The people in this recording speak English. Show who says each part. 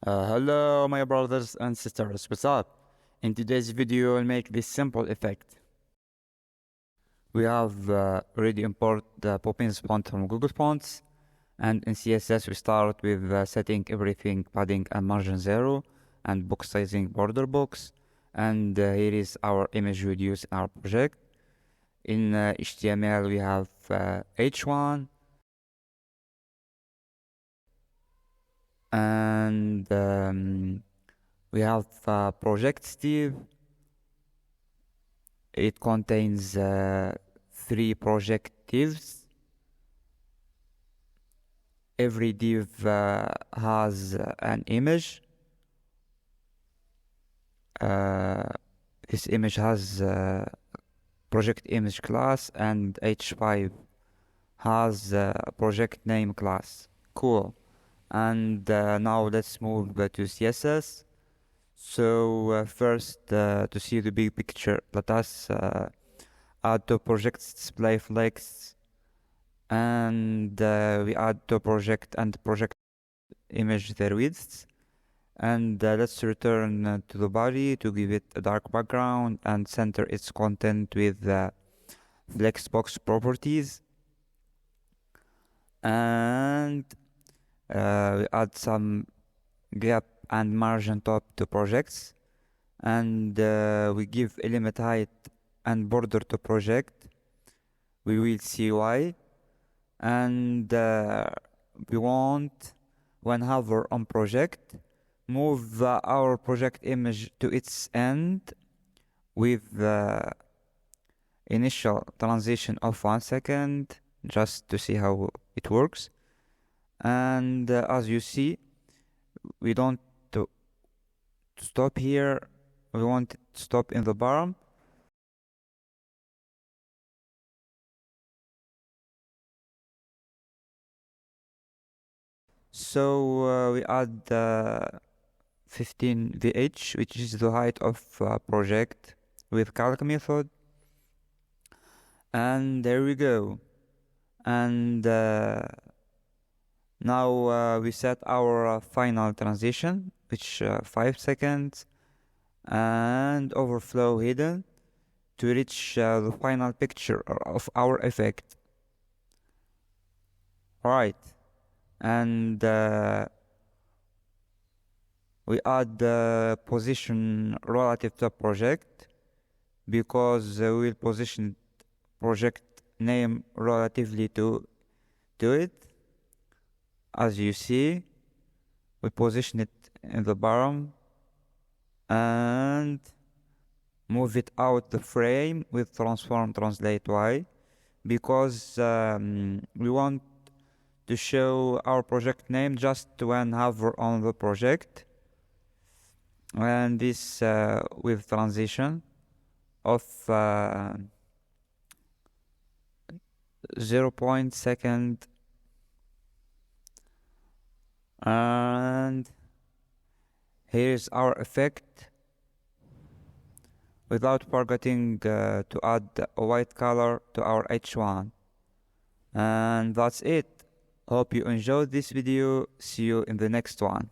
Speaker 1: Hello my brothers and sisters, what's up? In today's video I'll make this simple effect. We have already imported the Poppins font from Google Fonts, and in CSS we start with setting everything padding and margin 0 and box sizing border box, and here is our image we use in our project. In HTML we have h1 and we have project Steve. It contains 3 project divs. Every div has an image. This image has project image class, and h5 has project name class. Cool. And now let's move to CSS. So first, to see the big picture, let us add to project's display flex, and we add to project and project image their widths, and let's return to the body to give it a dark background and center its content with the flexbox properties, and we add some gap and margin top to projects, and we give element height and border to project. We will see why. And we want, when hover on project, move our project image to its end with the initial transition of 1 second, just to see how it works. And as you see, we don't to stop here, we want it to stop in the bottom. So we add 15 VH, which is the height of project, with calc method, and there we go. And now we set our final transition, which 5 seconds, and overflow hidden to reach the final picture of our effect. Alright, and we add the position relative to project, because we will position project name relatively to it. As you see, we position it in the bottom and move it out the frame with transform translate Y, because we want to show our project name just when hover on the project, and this with transition of 0.2 second. And here's our effect, without forgetting to add a white color to our h1. And that's it. Hope you enjoyed this video. See you in the next one.